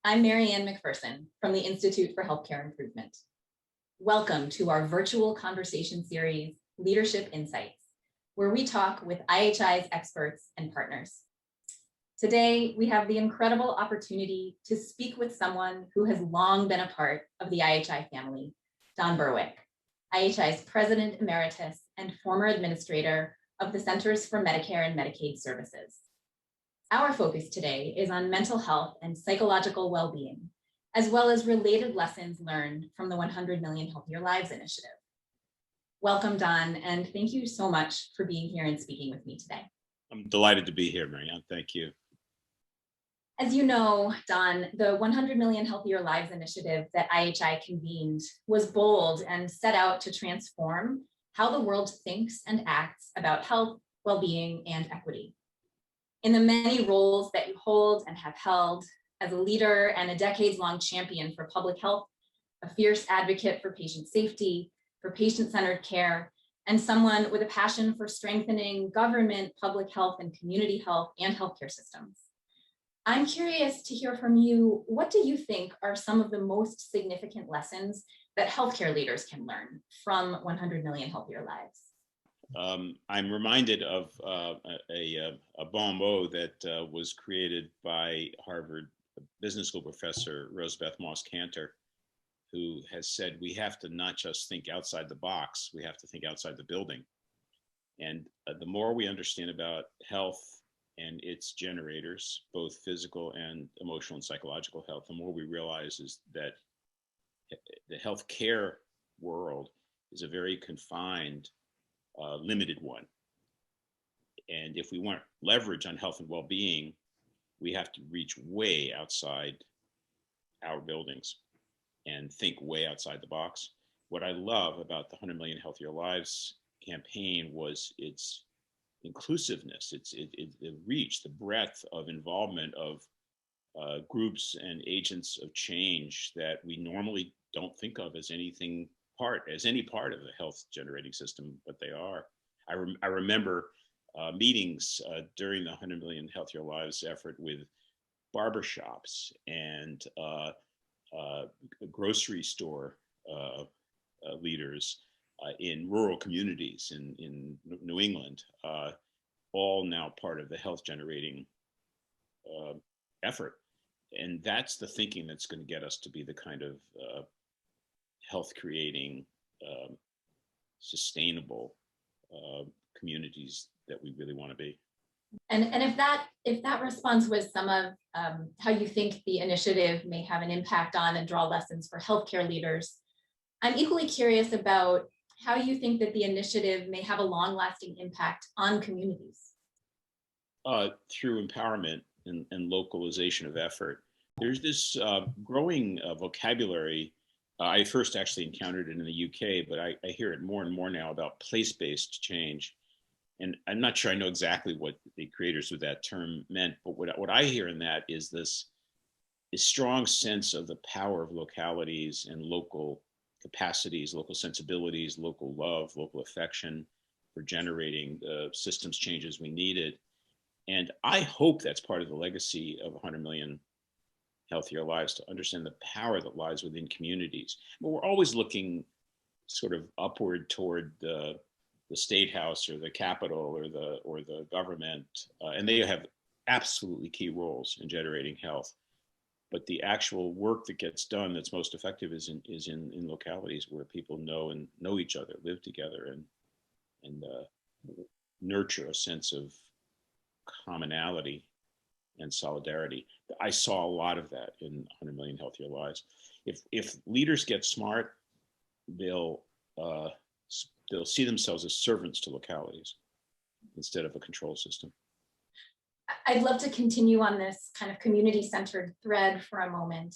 I'm Mary Ann McPherson from the Institute for Healthcare Improvement. Welcome to our virtual conversation series, Leadership Insights, where we talk with IHI's experts and partners. Today, we have the incredible opportunity to speak with someone who has long been a part of the IHI family, Don Berwick, IHI's President Emeritus and former administrator of the Centers for Medicare and Medicaid Services. Our focus today is on mental health and psychological well-being, as well as related lessons learned from the 100 Million Healthier Lives initiative. Welcome, Don, and thank you so much for being here and speaking with me today. I'm delighted to be here, Mary Ann. Thank you. As you know, Don, the 100 Million Healthier Lives initiative that IHI convened was bold and set out to transform how the world thinks and acts about health, well-being, and equity. In the many roles that you hold and have held as a leader and a decades-long champion for public health, a fierce advocate for patient safety, for patient-centered care, and someone with a passion for strengthening government, public health, and community health and healthcare systems. I'm curious to hear from you, what do you think are some of the most significant lessons that healthcare leaders can learn from 100 Million Healthier Lives? I'm reminded of a bon mot that was created by Harvard Business School professor Rosebeth Moss Kanter, who has said we have to not just think outside the box, we have to think outside the building. And the more we understand about health and its generators, both physical and emotional and psychological health, the more we realize is that the healthcare world is a very confined, limited one. And if we want leverage on health and well-being, we have to reach way outside our buildings and think way outside the box. What I love about the 100 Million Healthier Lives campaign was its inclusiveness, the reach, the breadth of involvement of groups and agents of change that we normally don't think of as any part of the health generating system, but they are. I remember meetings during the 100 Million Healthier Lives effort with barbershops and grocery store leaders in rural communities in New England, all now part of the health generating effort. And that's the thinking that's going to get us to be the kind of health creating, sustainable communities that we really want to be. And if that response was some of how you think the initiative may have an impact on and draw lessons for healthcare leaders, I'm equally curious about how you think that the initiative may have a long-lasting impact on communities. Through empowerment and localization of effort. There's this growing vocabulary. I first actually encountered it in the UK, but I hear it more and more now about place-based change. And I'm not sure I know exactly what the creators of that term meant, but what I hear in that is this strong sense of the power of localities and local capacities, local sensibilities, local love, local affection for generating the systems changes we needed. And I hope that's part of the legacy of 100 Million Healthier Lives, to understand the power that lies within communities. But we're always looking sort of upward toward the state house or the capital or the government, and they have absolutely key roles in generating health. But the actual work that gets done that's most effective is in localities where people know each other, live together, and nurture a sense of commonality and solidarity. I saw a lot of that in 100 Million Healthier Lives. If leaders get smart, they'll see themselves as servants to localities instead of a control system. I'd love to continue on this kind of community-centered thread for a moment.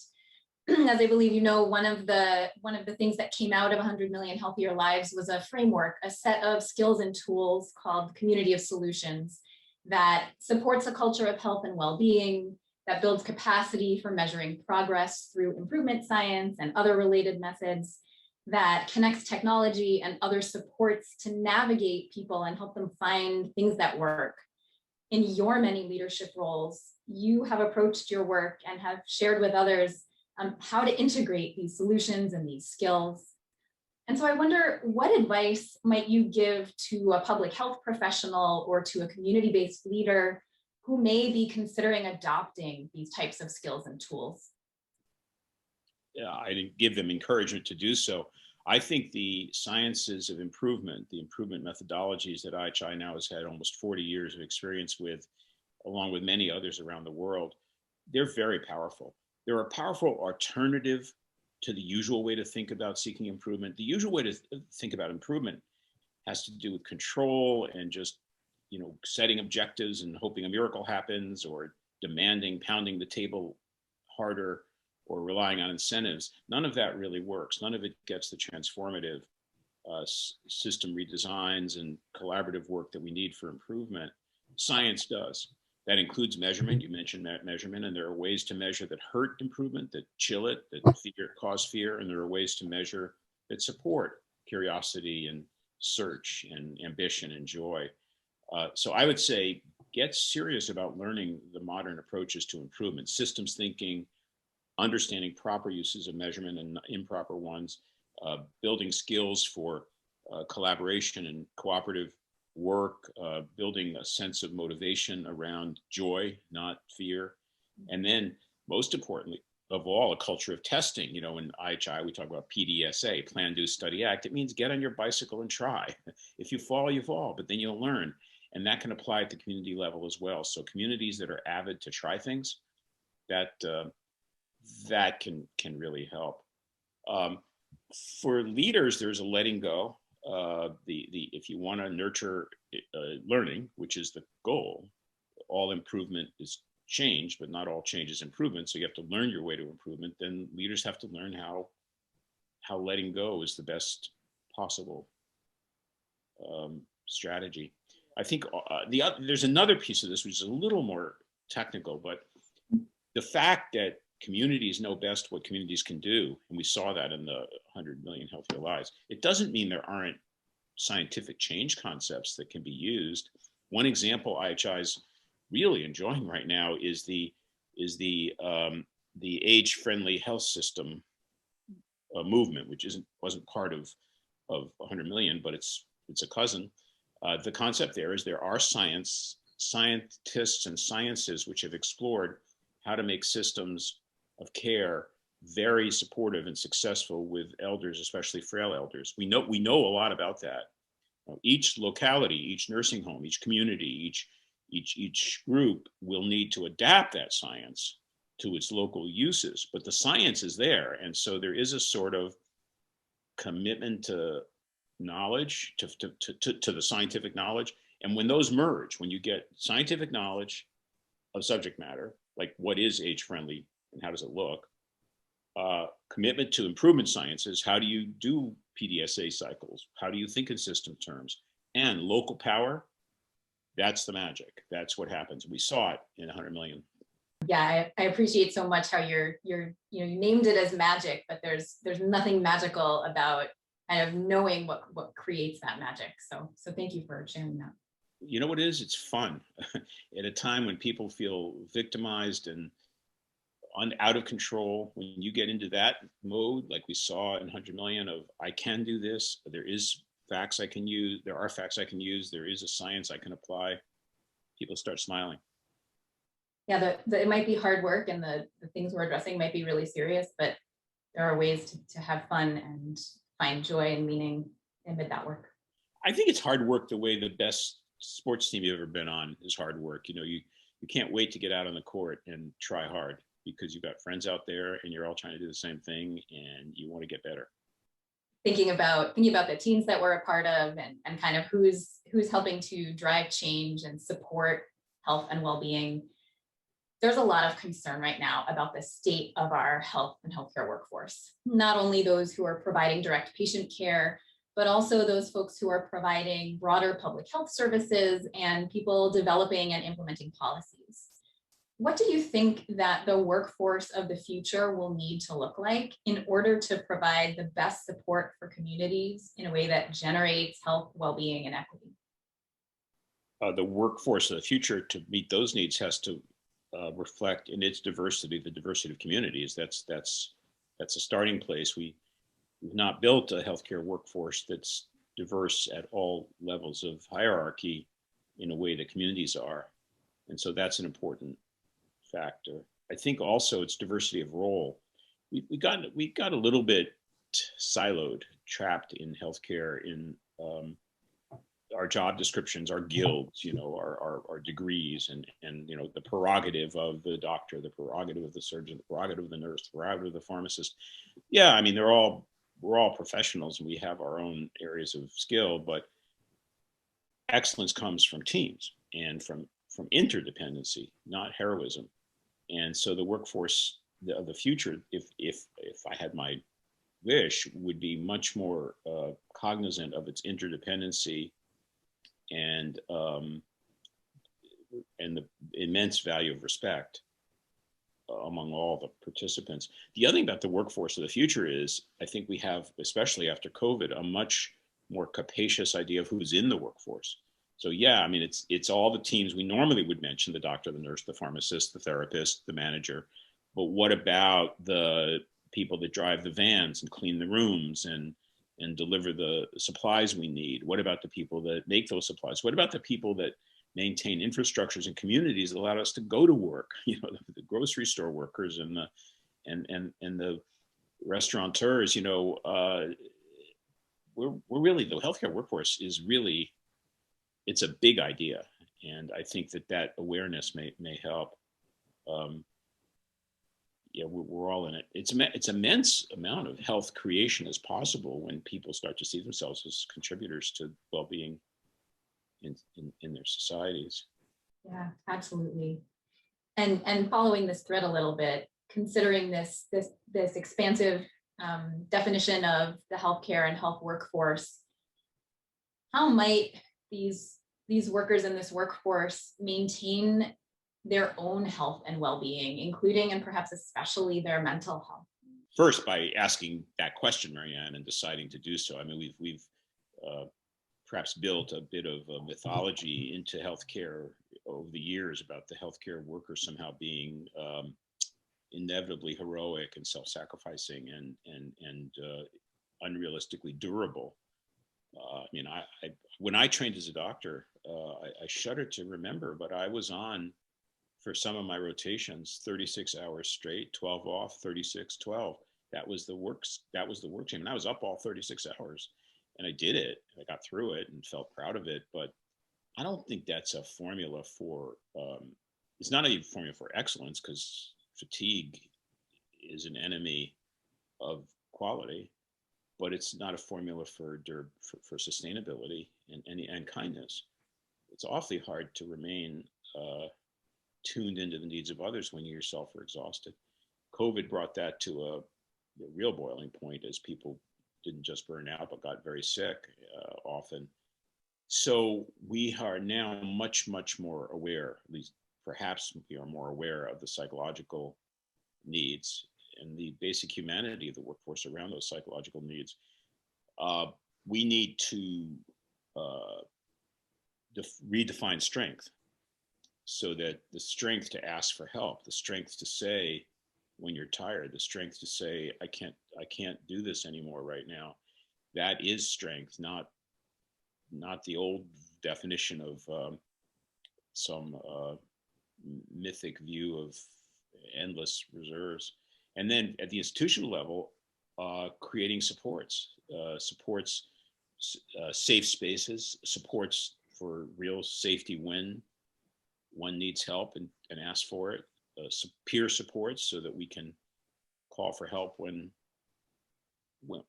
As I believe you know, one of the things that came out of 100 Million Healthier Lives was a framework, a set of skills and tools called Community of Solutions that supports a culture of health and well-being, that builds capacity for measuring progress through improvement science and other related methods, that connects technology and other supports to navigate people and help them find things that work. In your many leadership roles, you have approached your work and have shared with others how to integrate these solutions and these skills. And so I wonder, what advice might you give to a public health professional or to a community-based leader who may be considering adopting these types of skills and tools? I give them encouragement to do so. I think the sciences of improvement, the improvement methodologies that IHI now has had almost 40 years of experience with, along with many others around the world, they're very powerful. They're a powerful alternative to the usual way to think about seeking improvement. The usual way to think about improvement has to do with control and just, setting objectives and hoping a miracle happens, or demanding, pounding the table harder, or relying on incentives. None of that really works. None of it gets the transformative system redesigns and collaborative work that we need for improvement. Science does. That includes measurement. You mentioned measurement, and there are ways to measure that hurt improvement, that chill it, that cause fear, and there are ways to measure that support curiosity and search and ambition and joy. So I would say get serious about learning the modern approaches to improvement, systems thinking, understanding proper uses of measurement and improper ones, building skills for collaboration and cooperative work, building a sense of motivation around joy, not fear. And then most importantly of all, a culture of testing. In IHI, we talk about PDSA, Plan, Do, Study, Act. It means get on your bicycle and try. If you fall, you fall, but then you'll learn. And that can apply at the community level as well. So communities that are avid to try things, that can really help. For leaders, there's a letting go. If you want to nurture learning, which is the goal, all improvement is change, but not all change is improvement. So you have to learn your way to improvement. Then leaders have to learn how letting go is the best possible strategy. I think there's another piece of this which is a little more technical, but the fact that communities know best what communities can do, and we saw that in the 100 million healthier lives, it doesn't mean there aren't scientific change concepts that can be used. One example IHI's really enjoying right now is the age-friendly health system movement, which wasn't part of 100 million, but it's a cousin. The concept there is there are scientists and sciences which have explored how to make systems of care very supportive and successful with elders, especially frail elders. We know a lot about that. Each locality, each nursing home, each community, each group will need to adapt that science to its local uses, but the science is there. And so there is a sort of commitment to knowledge, to the scientific knowledge. And when those merge, when you get scientific knowledge of subject matter, like what is age-friendly and how does it look, commitment to improvement sciences, how do you do PDSA cycles, how do you think in system terms, and local power, that's the magic. That's what happens. We saw it in 100 million. Yeah, I appreciate so much how you named it as magic, but there's nothing magical about kind of knowing what creates that magic. So thank you for sharing that. You know what it is? It's fun. At a time when people feel victimized and out of control, when you get into that mode, like we saw in 100 million of, I can do this, there is facts I can use, there are facts I can use, there is a science I can apply, people start smiling. Yeah, it might be hard work and the things we're addressing might be really serious, but there are ways to have fun and find joy and meaning amid that work. I think it's hard work the way the best sports team you've ever been on is hard work. You can't wait to get out on the court and try hard because you've got friends out there and you're all trying to do the same thing and you want to get better. Thinking about the teams that we're a part of and kind of who's helping to drive change and support health and well-being. There's a lot of concern right now about the state of our health and healthcare workforce. Not only those who are providing direct patient care, but also those folks who are providing broader public health services and people developing and implementing policies. What do you think that the workforce of the future will need to look like in order to provide the best support for communities in a way that generates health, well-being, and equity? The workforce of the future to meet those needs has to reflect in its diversity, the diversity of communities. That's a starting place. We've not built a healthcare workforce that's diverse at all levels of hierarchy in a way that communities are. And so that's an important factor. I think also it's diversity of role. We got a little bit siloed, trapped in healthcare in our job descriptions, our guilds, our degrees, and the prerogative of the doctor, the prerogative of the surgeon, the prerogative of the nurse, the prerogative of the pharmacist. Yeah, I mean, we're all professionals and we have our own areas of skill, but excellence comes from teams and from interdependency, not heroism. And so the workforce of the future, if I had my wish, would be much more cognizant of its interdependency and the immense value of respect among all the participants. The other thing about the workforce of the future is I think we have, especially after COVID, a much more capacious idea of who's in the workforce. So yeah, I mean, it's all the teams we normally would mention: the doctor, the nurse, the pharmacist, the therapist, the manager. But what about the people that drive the vans and clean the rooms and deliver the supplies we need? What about the people that make those supplies? What about the people that maintain infrastructures and communities that allow us to go to work? The grocery store workers and the restaurateurs. We're really, the healthcare workforce is really, it's a big idea, and I think that awareness may help. Yeah, we're all in it. It's immense amount of health creation is possible when people start to see themselves as contributors to well-being in their societies. Yeah, absolutely. And following this thread a little bit, considering this expansive definition of the healthcare and health workforce, how might these workers in this workforce maintain their own health and well-being, including and perhaps especially their mental health? First, by asking that question, Marianne, and deciding to do so. I mean, we've perhaps built a bit of a mythology into healthcare over the years about the healthcare worker somehow being inevitably heroic and self-sacrificing and unrealistically durable. I mean, when I trained as a doctor, I shudder to remember, but I was on, for some of my rotations, 36 hours straight, 12 off, 36, 12. That was the work team. And I was up all 36 hours and I did it. I got through it and felt proud of it. But I don't think that's a formula for, it's not a formula for excellence, because fatigue is an enemy of quality, but it's not a formula for sustainability and kindness. It's awfully hard to remain tuned into the needs of others when you yourself are exhausted. COVID brought that to a real boiling point, as people didn't just burn out, but got very sick often. So we are now much, much more aware, at least perhaps we are more aware of the psychological needs and the basic humanity of the workforce around those psychological needs. We need to redefine strength, so that the strength to ask for help, the strength to say when you're tired, the strength to say, I can't do this anymore right now, that is strength, not the old definition of some mythic view of endless reserves. And then at the institutional level, creating supports, safe spaces, supports for real safety when one needs help and ask for it, peer supports so that we can call for help when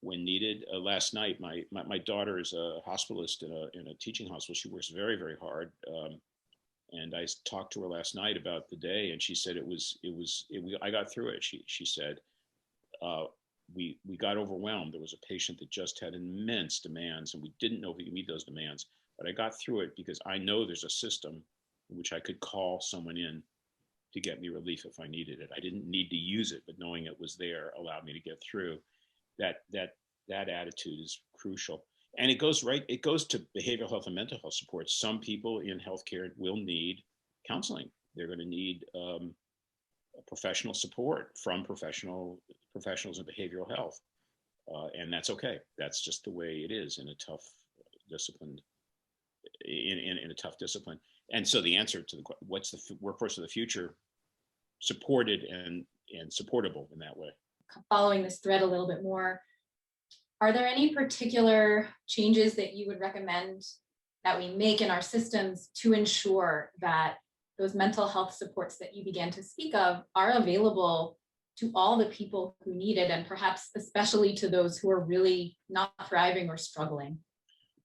needed. Last night, my daughter is a hospitalist in a teaching hospital. She works very, very hard. And I talked to her last night about the day, and she said I got through it. She said, we got overwhelmed. There was a patient that just had immense demands, and we didn't know if we could meet those demands. But I got through it because I know there's a system in which I could call someone in to get me relief if I needed it. I didn't need to use it, but knowing it was there allowed me to get through. That attitude is crucial. And it goes to behavioral health and mental health support. Some people in healthcare will need counseling. They're going to need professional support from professionals in behavioral health, and that's okay. That's just the way it is in a tough discipline. In a tough discipline, and so the answer to what's the workforce of the future, supported and supportable in that way. Following this thread a little bit more, are there any particular changes that you would recommend that we make in our systems to ensure that those mental health supports that you began to speak of are available to all the people who need it, and perhaps especially to those who are really not thriving or struggling?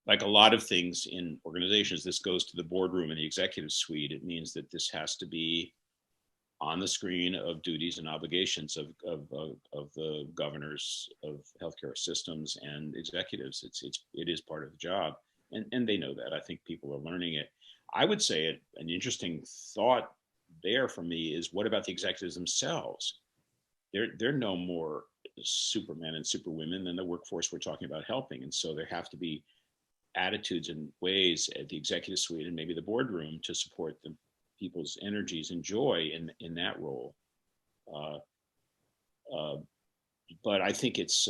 Like a lot of things in organizations, this goes to the boardroom and the executive suite. It means that this has to be on the screen of duties and obligations of the governors of healthcare systems and executives. It is part of the job, and they know that. I think people are learning it. I would say an interesting thought there for me is, what about the executives themselves? They're no more supermen and superwomen than the workforce we're talking about helping, and so there have to be attitudes and ways at the executive suite and maybe the boardroom to support the people's energies and joy in that role. But I think it's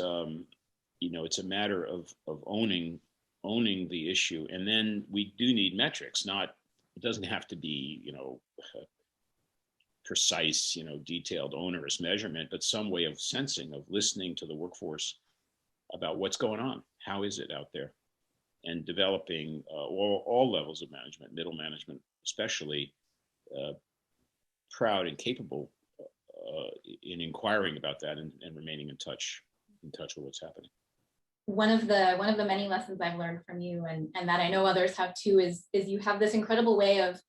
it's a matter of owning the issue, and then we do need metrics. It doesn't have to be precise, detailed, onerous measurement, but some way of sensing, of listening to the workforce about what's going on. How is it out there? And developing all levels of management, middle management especially, proud and capable in inquiring about that and remaining in touch with what's happening. One of the many lessons I've learned from you, and that I know others have too, is you have this incredible way of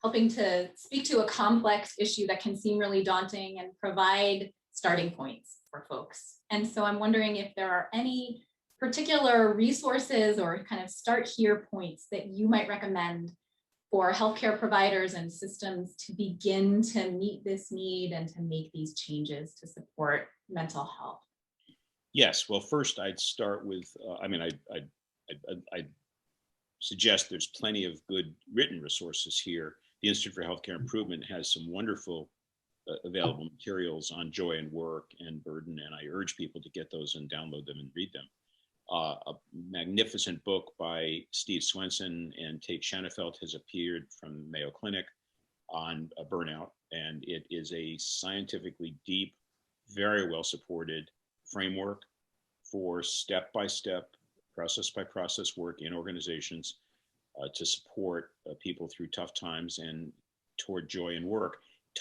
helping to speak to a complex issue that can seem really daunting and provide starting points for folks. And so I'm wondering if there are any particular resources or kind of start here points that you might recommend for healthcare providers and systems to begin to meet this need and to make these changes to support mental health. Yes. Well, first I'd start with, I'd suggest there's plenty of good written resources here. The Institute for Healthcare Improvement has some wonderful available materials on joy and work and burden, and I urge people to get those and download them and read them. A magnificent book by Steve Swenson and Tate Shanafelt has appeared from Mayo Clinic on burnout, and it is a scientifically deep, very well supported framework for step-by-step, process-by-process work in organizations to support people through tough times and toward joy in work.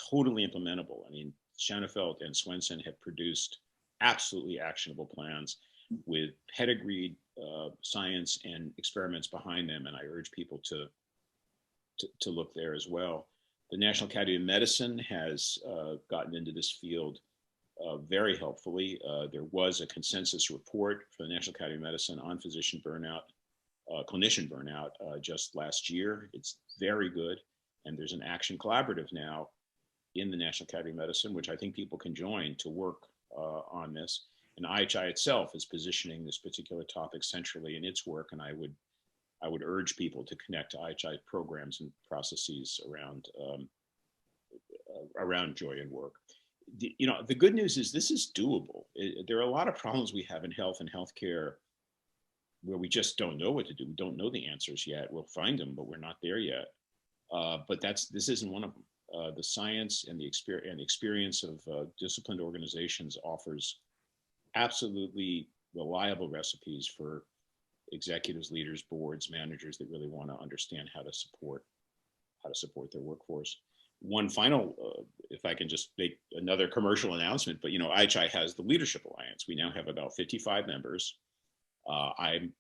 Totally implementable. I mean, Shanafelt and Swenson have produced absolutely actionable plans with pedigreed science and experiments behind them, and I urge people to look there as well. The National Academy of Medicine has gotten into this field very helpfully. There was a consensus report for the National Academy of Medicine on physician burnout, clinician burnout just last year. It's very good, and there's an action collaborative now in the National Academy of Medicine, which I think people can join to work on this. And IHI itself is positioning this particular topic centrally in its work, and I would urge people to connect to IHI programs and processes around joy and work. The good news is this is doable. There are a lot of problems we have in health and healthcare where we just don't know what to do. We don't know the answers yet. We'll find them, but we're not there yet. But this isn't one of them. The science and the experience of disciplined organizations offers absolutely reliable recipes for executives, leaders, boards, managers that really want to understand how to support their workforce. One final, if I can just make another commercial announcement, but IHI has the Leadership Alliance. We now have about 55 members.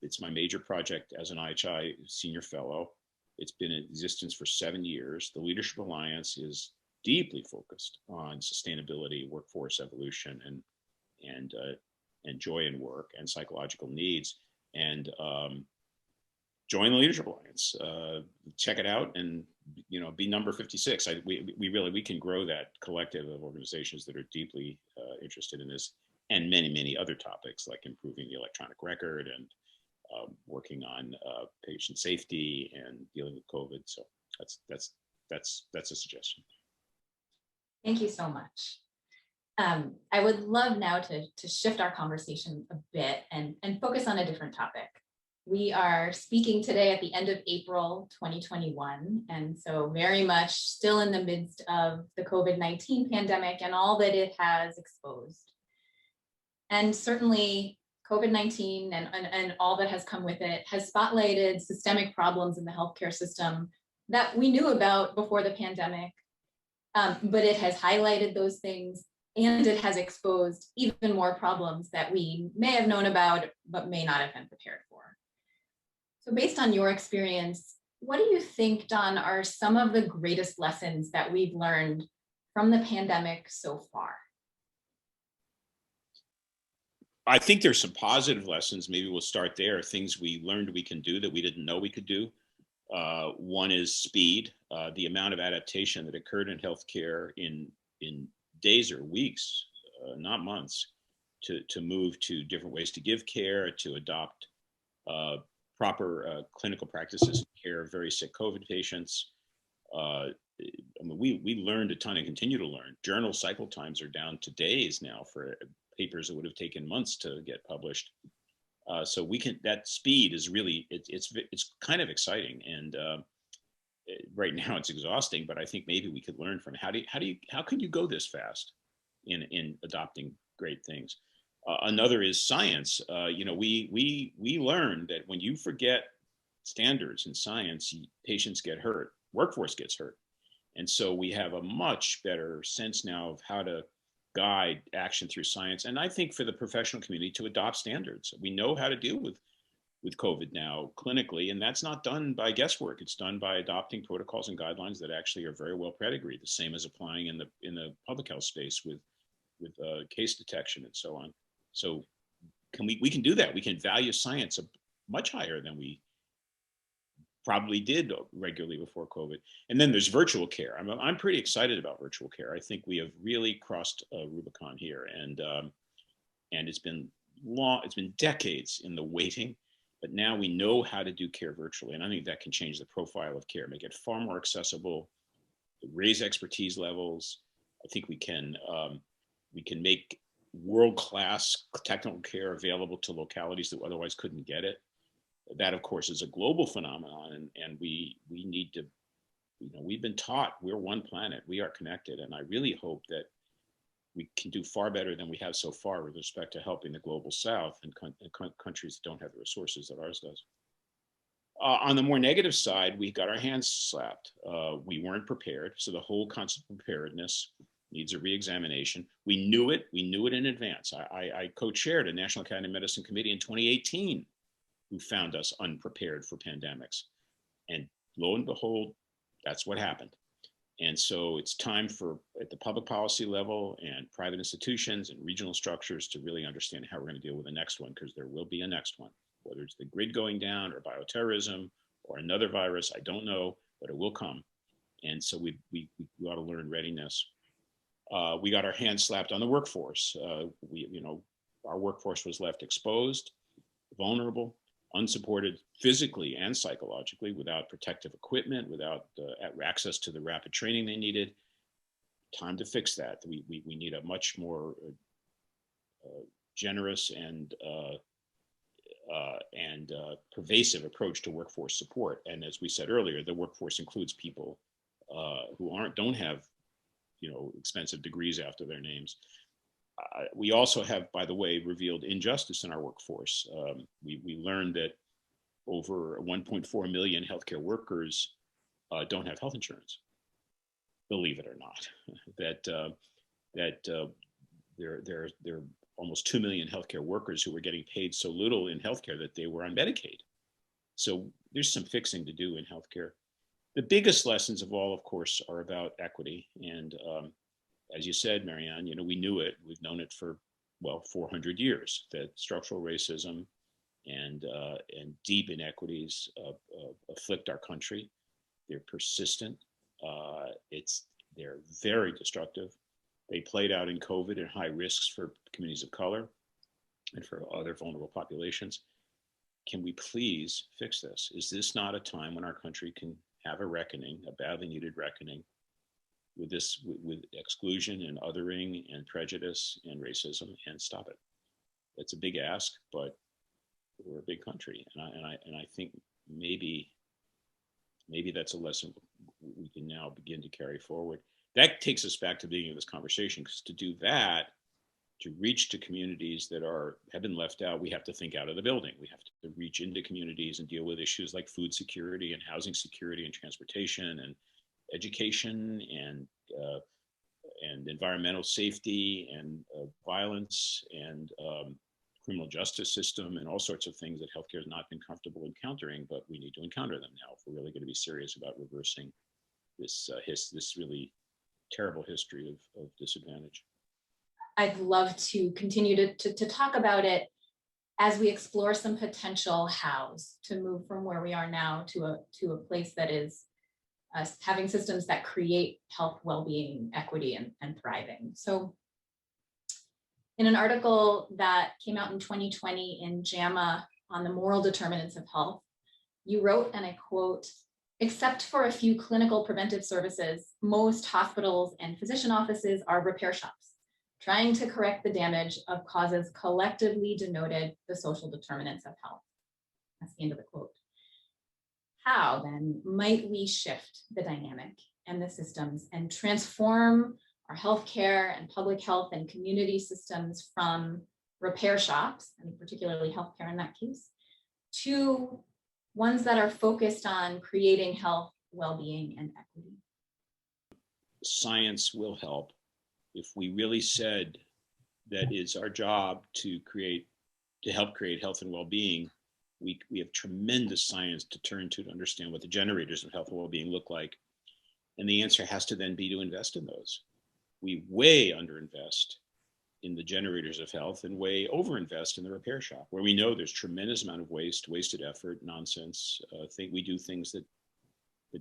It's my major project as an IHI senior fellow. It's been in existence for 7 years. The Leadership Alliance is deeply focused on sustainability, workforce evolution, and joy in work and psychological needs. And join the Leadership Alliance. Check it out, and be number 56. We can grow that collective of organizations that are deeply interested in this and many, many other topics like improving the electronic record and working on patient safety and dealing with COVID. So that's that's a suggestion. Thank you so much. I would love now to shift our conversation a bit and focus on a different topic. We are speaking today at the end of April 2021, and so very much still in the midst of the COVID-19 pandemic and all that it has exposed. And certainly COVID-19 and all that has come with it has spotlighted systemic problems in the healthcare system that we knew about before the pandemic, but it has highlighted those things, and it has exposed even more problems that we may have known about, but may not have been prepared for. So based on your experience, what do you think, Don, are some of the greatest lessons that we've learned from the pandemic so far? I think there's some positive lessons. Maybe we'll start there. Things we learned we can do that we didn't know we could do. One is speed. The amount of adaptation that occurred in healthcare in days or weeks, not months, to move to different ways to give care, to adopt proper clinical practices in care of very sick COVID patients. I mean, we learned a ton and continue to learn. Journal cycle times are down to days now for papers that would have taken months to get published. So we can, that speed is really, it's kind of exciting. And right now it's exhausting, but I think maybe we could learn from how can you go this fast in adopting great things? Another is science. We learned that when you forget standards in science, patients get hurt, workforce gets hurt. And so we have a much better sense now of how to guide action through science. And I think for the professional community to adopt standards. We know how to deal with COVID now clinically, and that's not done by guesswork. It's done by adopting protocols and guidelines that actually are very well pedigreed, the same as applying in the public health space with case detection and so on. So we can do that. We can value science much higher than we probably did regularly before COVID. And then there's virtual care. I'm pretty excited about virtual care. I think we have really crossed a Rubicon here, and it's been long. It's been decades in the waiting, but now we know how to do care virtually, and I think that can change the profile of care, make it far more accessible, raise expertise levels. I think we can make world-class technical care available to localities that otherwise couldn't get it. That, of course, is a global phenomenon, and we need to, we've been taught we're one planet, we are connected, and I really hope that we can do far better than we have so far with respect to helping the global South and countries that don't have the resources that ours does. On the more negative side, we got our hands slapped. We weren't prepared, so the whole concept of preparedness needs a re-examination. We knew it in advance. I co-chaired a National Academy of Medicine committee in 2018 who found us unprepared for pandemics. And lo and behold, that's what happened. And so it's time for, at the public policy level and private institutions and regional structures, to really understand how we're going to deal with the next one, because there will be a next one, whether it's the grid going down or bioterrorism or another virus, I don't know, but it will come. And so we ought to learn readiness. We got our hands slapped on the workforce. Our workforce was left exposed, vulnerable, unsupported physically and psychologically, without protective equipment, without access to the rapid training they needed. Time to fix that. We need a much more generous and pervasive approach to workforce support. And as we said earlier, the workforce includes people who don't have expensive degrees after their names. We also have, by the way, revealed injustice in our workforce. We learned that over 1.4 million healthcare workers don't have health insurance, believe it or not. There are almost 2 million healthcare workers who were getting paid so little in healthcare that they were on Medicaid. So there's some fixing to do in healthcare. The biggest lessons of all, of course, are about equity. And as you said, Marianne, we knew it. We've known it for, 400 years, that structural racism and deep inequities afflict our country. They're persistent. They're very destructive. They played out in COVID in high risks for communities of color and for other vulnerable populations. Can we please fix this? Is this not a time when our country can have a reckoning, a badly needed reckoning with this, with exclusion and othering and prejudice and racism, and stop it. It's a big ask, but we're a big country, and I think maybe that's a lesson we can now begin to carry forward. That takes us back to the beginning of this conversation, because to do that, to reach to communities that have been left out, we have to think out of the building. We have to reach into communities and deal with issues like food security and housing security and transportation and education and environmental safety and violence and criminal justice system and all sorts of things that healthcare has not been comfortable encountering, but we need to encounter them now if we're really going to be serious about reversing this really terrible history of disadvantage. I'd love to continue to talk about it as we explore some potential hows to move from where we are now to a place that is having systems that create health, well-being, equity, and thriving. So in an article that came out in 2020 in JAMA on the moral determinants of health, you wrote, and I quote, "Except for a few clinical preventive services, most hospitals and physician offices are repair shops, trying to correct the damage of causes collectively denoted the social determinants of health." That's the end of the quote. How then might we shift the dynamic and the systems and transform our healthcare and public health and community systems from repair shops, and particularly healthcare in that case, to ones that are focused on creating health, well-being, and equity? Science will help. If we really said that it's our job to help create health and well-being, we have tremendous science to turn to understand what the generators of health and well-being look like. And the answer has to then be to invest in those. We way underinvest in the generators of health and way overinvest in the repair shop, where we know there's tremendous amount of wasted effort, nonsense. We do things that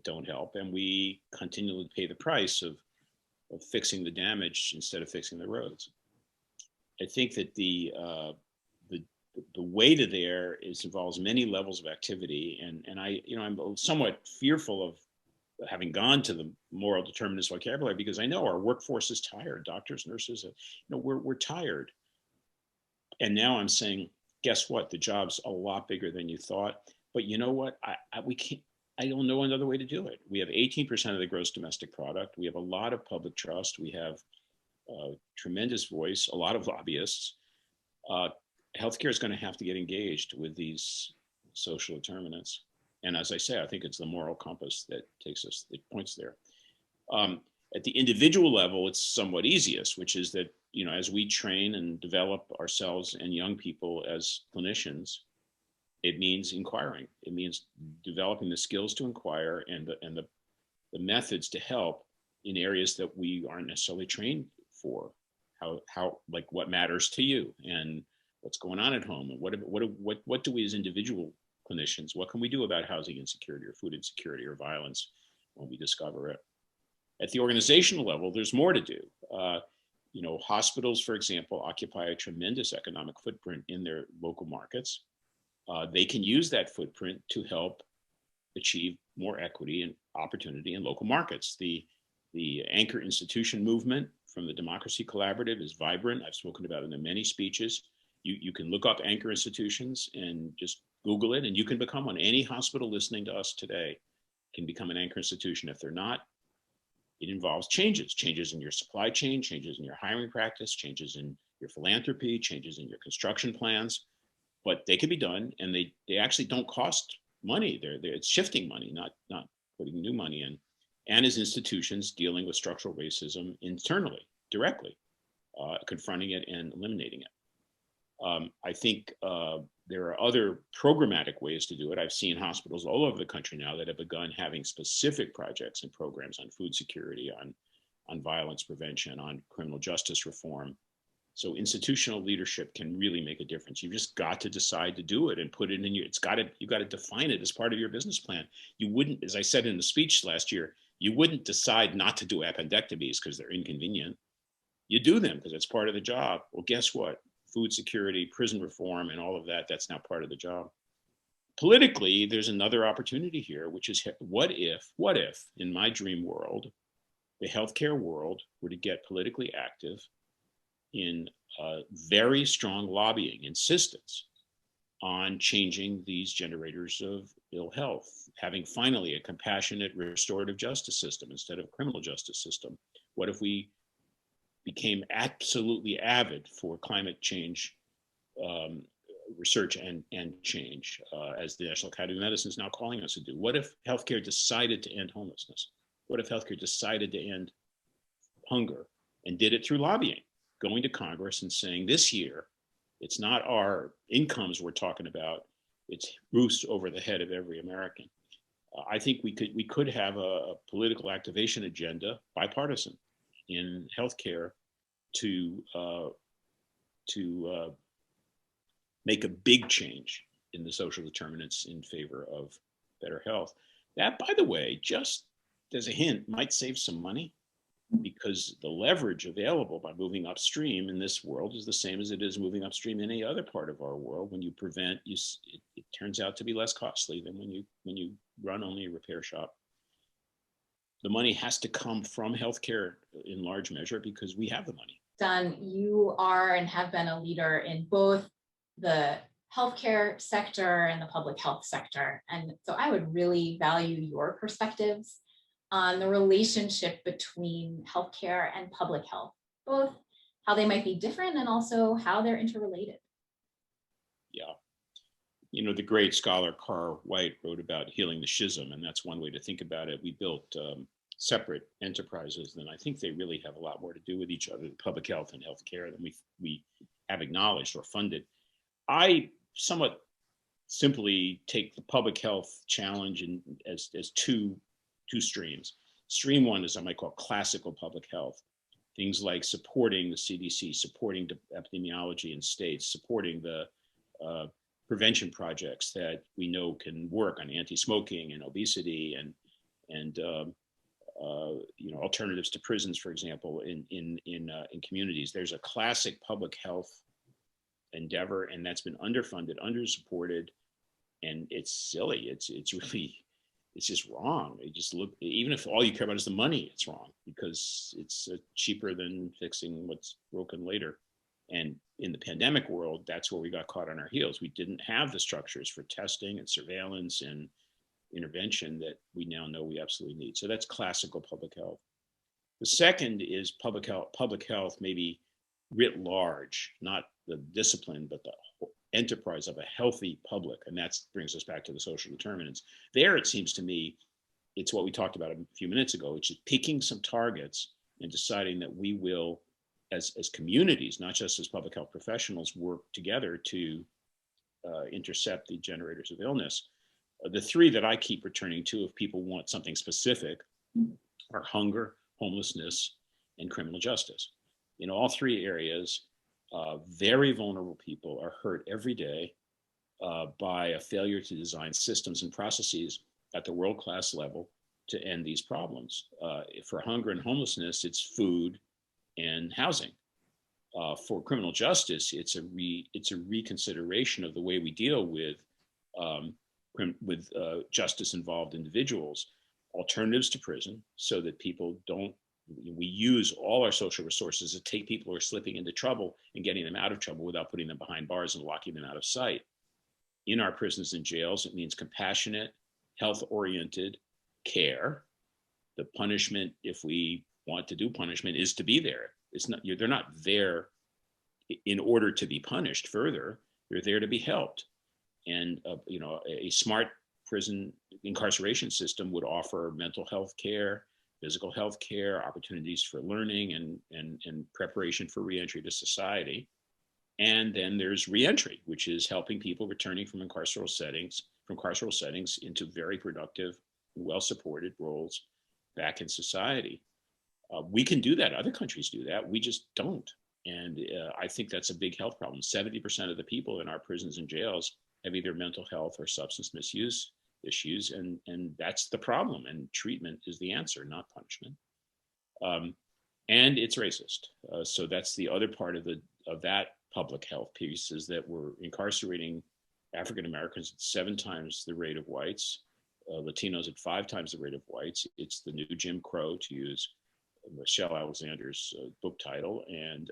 don't help, and we continually pay the price of fixing the damage instead of fixing the roads. I think that the way to there involves many levels of activity, and I'm somewhat fearful of having gone to the moral determinants vocabulary, because I know our workforce is tired. Doctors, nurses, we're tired. And now I'm saying, guess what? The job's a lot bigger than you thought. But you know what? I don't know another way to do it. We have 18% of the gross domestic product. We have a lot of public trust. We have tremendous voice, a lot of lobbyists. Healthcare is going to have to get engaged with these social determinants. And as I say, I think it's the moral compass that points there. At the individual level, it's somewhat easiest, which is that, as we train and develop ourselves and young people as clinicians, it means inquiring. It means developing the skills to inquire and the methods to help in areas that we aren't necessarily trained for. How like what matters to you and what's going on at home, and what do we as individual clinicians, what can we do about housing insecurity or food insecurity or violence when we discover it? At the organizational level, there's more to do. Hospitals, for example, occupy a tremendous economic footprint in their local markets. They can use that footprint to help achieve more equity and opportunity in local markets. The anchor institution movement from the Democracy Collaborative is vibrant. I've spoken about it in many speeches. You can look up anchor institutions and just Google it, and you can become one. Any hospital listening to us today can become an anchor institution. If they're not, it involves changes in your supply chain, changes in your hiring practice, changes in your philanthropy, changes in your construction plans. But they can be done, and they actually don't cost money. It's shifting money, not putting new money in. And as institutions dealing with structural racism internally, directly, confronting it and eliminating it. I think there are other programmatic ways to do it. I've seen hospitals all over the country now that have begun having specific projects and programs on food security, on violence prevention, on criminal justice reform. So institutional leadership can really make a difference. You've just got to decide to do it and put it in you got to define it as part of your business plan. You wouldn't, as I said in the speech last year, you wouldn't decide not to do appendectomies because they're inconvenient. You do them because it's part of the job. Well, guess what? Food security, prison reform, and all of that, that's now part of the job. Politically, there's another opportunity here, which is what if, in my dream world, the healthcare world were to get politically active in very strong lobbying insistence on changing these generators of ill health, having finally a compassionate restorative justice system instead of a criminal justice system? What if we became absolutely avid for climate change um, research and change, as the National Academy of Medicine is now calling us to do? What if healthcare decided to end homelessness? What if healthcare decided to end hunger and did it through lobbying, going to Congress and saying, this year, it's not our incomes we're talking about, it's roofs over the head of every American. I think we could have a political activation agenda, bipartisan, in healthcare to make a big change in the social determinants in favor of better health. That, by the way, just as a hint, might save some money, because the leverage available by moving upstream in this world is the same as it is moving upstream in any other part of our world. When you prevent, it turns out to be less costly than when you run only a repair shop. The money has to come from healthcare in large measure because we have the money. Don, you are and have been a leader in both the healthcare sector and the public health sector. And so I would really value your perspectives on the relationship between healthcare and public health, both how they might be different and also how they're interrelated. Yeah. You know, the great scholar Carr White wrote about healing the schism, and that's one way to think about it. We built separate enterprises, and I think they really have a lot more to do with each other, public health and healthcare, than we have acknowledged or funded. I somewhat simply take the public health challenge as two streams. Stream one is I might call classical public health. Things like supporting the CDC, supporting epidemiology in states, supporting the prevention projects that we know can work on anti-smoking and obesity and alternatives to prisons, for example, in communities. There's a classic public health endeavor, and that's been underfunded, undersupported, and it's silly. It's just wrong. You just look, even if all you care about is the money, it's wrong because it's cheaper than fixing what's broken later. And in the pandemic world, that's where we got caught on our heels. We didn't have the structures for testing and surveillance and intervention that we now know we absolutely need. So that's classical public health. The second is public health maybe writ large, not the discipline, but the enterprise of a healthy public. And that brings us back to the social determinants. There, it seems to me, it's what we talked about a few minutes ago, which is picking some targets and deciding that we will, as communities, not just as public health professionals, work together to intercept the generators of illness. The three that I keep returning to, if people want something specific, are hunger, homelessness, and criminal justice. In all three areas, very vulnerable people are hurt every day by a failure to design systems and processes at the world-class level to end these problems. For hunger and homelessness, it's food and housing. For criminal justice, it's a reconsideration of the way we deal with justice-involved individuals, alternatives to prison, so that people don't. We use all our social resources to take people who are slipping into trouble and getting them out of trouble without putting them behind bars and locking them out of sight. In our prisons and jails, it means compassionate, health-oriented care. The punishment, if we want to do punishment, is to be there. It's not, they're not there in order to be punished further. They're there to be helped. And a smart prison incarceration system would offer mental health care, physical health care, opportunities for learning and preparation for reentry to society. And then there's reentry, which is helping people returning from carceral settings into very productive, well-supported roles back in society. We can do that. Other countries do that. We just don't. And I think that's a big health problem. 70% of the people in our prisons and jails have either mental health or substance misuse issues, and that's the problem. And treatment is the answer, not punishment. And it's racist. So that's the other part of that public health piece, is that we're incarcerating African Americans at 7 times the rate of whites, Latinos at 5 times the rate of whites. It's the new Jim Crow, to use Michelle Alexander's book title, and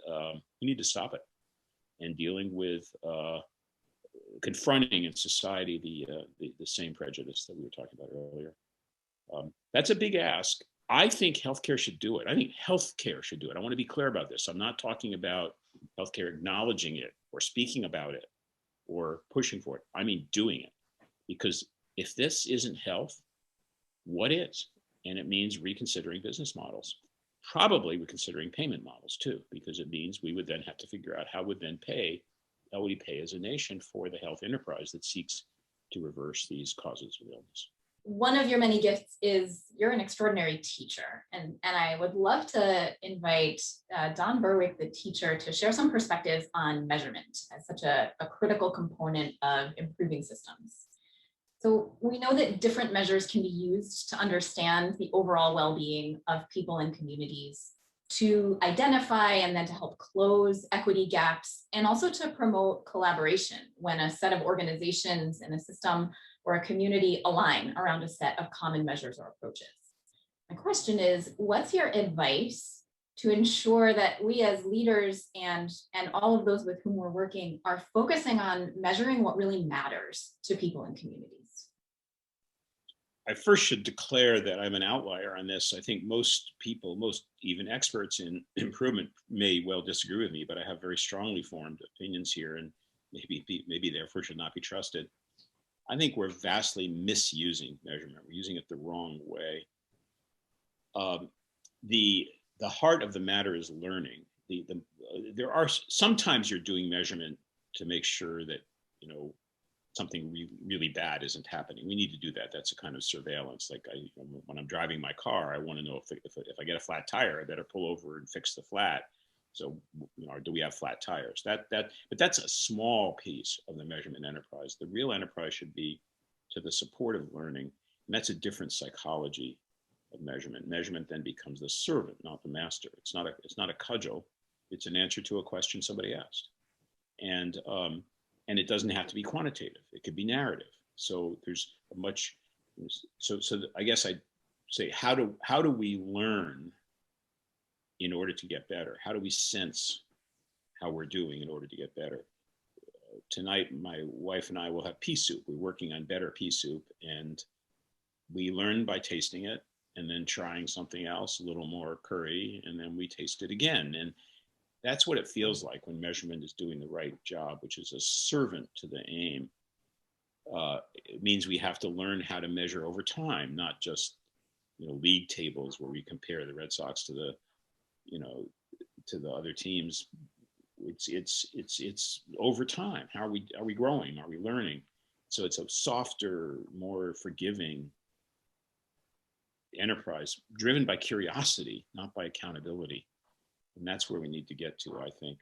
we need to stop it. And dealing with confronting in society the same prejudice that we were talking about earlier. That's a big ask. I think healthcare should do it. I think healthcare should do it. I want to be clear about this. I'm not talking about healthcare acknowledging it or speaking about it or pushing for it. I mean doing it. Because if this isn't health, what is? And it means reconsidering business models. Probably reconsidering payment models too, because it means we would then have to figure out how would we pay as a nation for the health enterprise that seeks to reverse these causes of illness. One of your many gifts is you're an extraordinary teacher. And I would love to invite Don Berwick, the teacher, to share some perspectives on measurement as such a critical component of improving systems. So we know that different measures can be used to understand the overall well-being of people and communities, to identify and then to help close equity gaps, and also to promote collaboration when a set of organizations in a system or a community align around a set of common measures or approaches. My question is, what's your advice to ensure that we as leaders and all of those with whom we're working are focusing on measuring what really matters to people and communities? I first should declare that I'm an outlier on this. I think most people, most even experts in improvement may well disagree with me, but I have very strongly formed opinions here and maybe therefore should not be trusted. I think we're vastly misusing measurement. We're using it the wrong way. The heart of the matter is learning. There are sometimes you're doing measurement to make sure that something really bad isn't happening. We need to do that. That's a kind of surveillance. Like when I'm driving my car, I want to know if I get a flat tire, I better pull over and fix the flat. So, do we have flat tires? But that's a small piece of the measurement enterprise. The real enterprise should be to the support of learning, and that's a different psychology of measurement. Measurement then becomes the servant, not the master. It's not a cudgel. It's an answer to a question somebody asked, and it doesn't have to be quantitative. It could be narrative. So there's a much. So I guess I'd say how do we learn in order to get better? How do we sense how we're doing in order to get better? Tonight, my wife and I will have pea soup. We're working on better pea soup, and we learn by tasting it and then trying something else, a little more curry, and then we taste it again. And that's what it feels like when measurement is doing the right job, which is a servant to the aim. It means we have to learn how to measure over time, not just league tables where we compare the Red Sox to the other teams. It's over time. How are we growing? Are we learning? So it's a softer, more forgiving enterprise driven by curiosity, not by accountability. And that's where we need to get to, I think.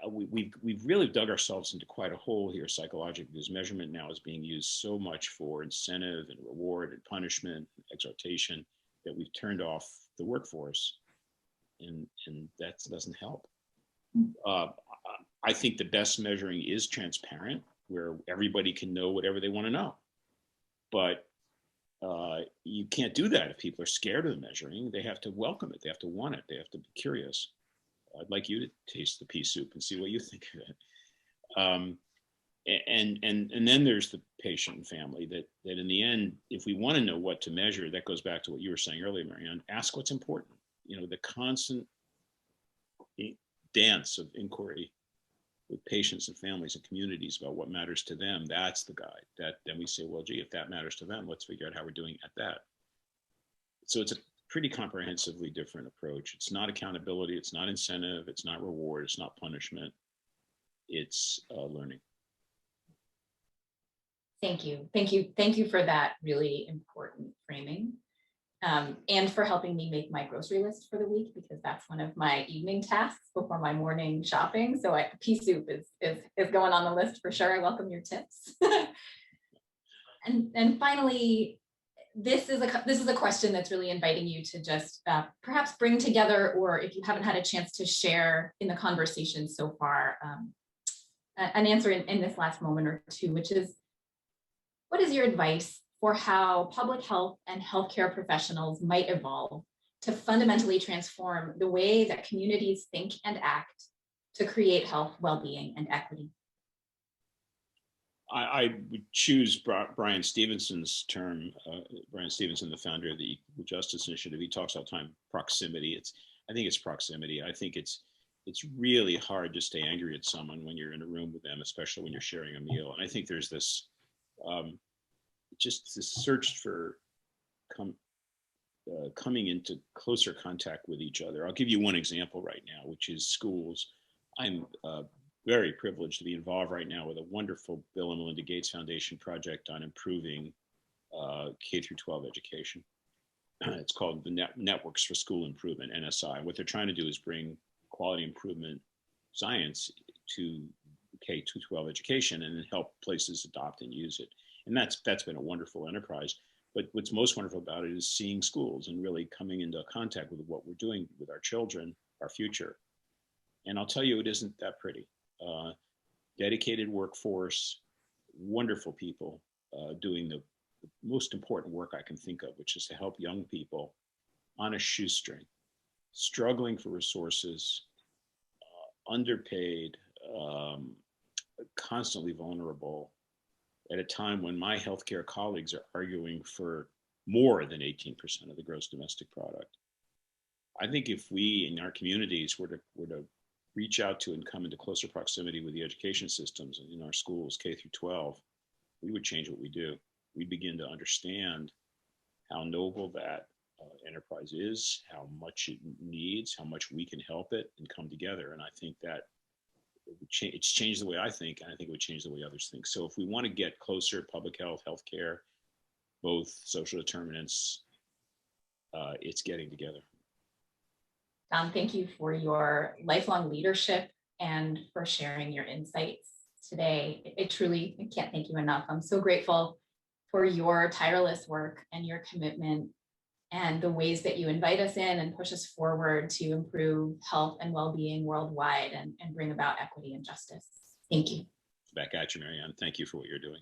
We've really dug ourselves into quite a hole here psychologically, because measurement now is being used so much for incentive and reward and punishment, and exhortation, that we've turned off the workforce, and that doesn't help. I think the best measuring is transparent, where everybody can know whatever they want to know. But you can't do that if people are scared of the measuring. They have to welcome it. They have to want it. They have to be curious. I'd like you to taste the pea soup and see what you think of it. And then there's the patient and family that in the end, if we want to know what to measure, that goes back to what you were saying earlier, Marianne, ask what's important. The constant dance of inquiry with patients and families and communities about what matters to them, that's the guide. That then we say, well, gee, if that matters to them, let's figure out how we're doing at that. So it's a pretty comprehensively different approach. It's not accountability, it's not incentive, it's not reward, it's not punishment, it's learning. Thank you for that really important framing. And for helping me make my grocery list for the week, because that's one of my evening tasks before my morning shopping. So pea soup is going on the list for sure. I welcome your tips. And finally, this is a question that's really inviting you to just perhaps bring together, or if you haven't had a chance to share in the conversation so far, an answer in this last moment or two, which is, what is your advice for how public health and healthcare professionals might evolve to fundamentally transform the way that communities think and act to create health, well-being, and equity? I would choose Brian Stevenson's term. Brian Stevenson, the founder of the Equal Justice Initiative, he talks all the time proximity. I think it's proximity. I think it's really hard to stay angry at someone when you're in a room with them, especially when you're sharing a meal. And I think there's this just this search for coming into closer contact with each other. I'll give you one example right now, which is schools. I'm very privileged to be involved right now with a wonderful Bill and Melinda Gates Foundation project on improving K through 12 education. It's called the Networks for School Improvement, NSI. What they're trying to do is bring quality improvement science to K through 12 education and help places adopt and use it. And that's been a wonderful enterprise. But what's most wonderful about it is seeing schools and really coming into contact with what we're doing with our children, our future. And I'll tell you, it isn't that pretty. Dedicated workforce, wonderful people doing the most important work I can think of, which is to help young people on a shoestring, struggling for resources, underpaid, constantly vulnerable, at a time when my healthcare colleagues are arguing for more than 18% of the gross domestic product. I think if we in our communities were to reach out to and come into closer proximity with the education systems in our schools, K through 12, we would change what we do. We'd begin to understand how noble that enterprise is, how much it needs, how much we can help it and come together. And I think that it's changed the way I think, and I think it would change the way others think. So if we want to get closer, public health, healthcare, both social determinants, it's getting together. Don, thank you for your lifelong leadership and for sharing your insights today. I can't thank you enough. I'm so grateful for your tireless work and your commitment and the ways that you invite us in and push us forward to improve health and well-being worldwide and bring about equity and justice. Thank you. Back at you, Marianne. Thank you for what you're doing.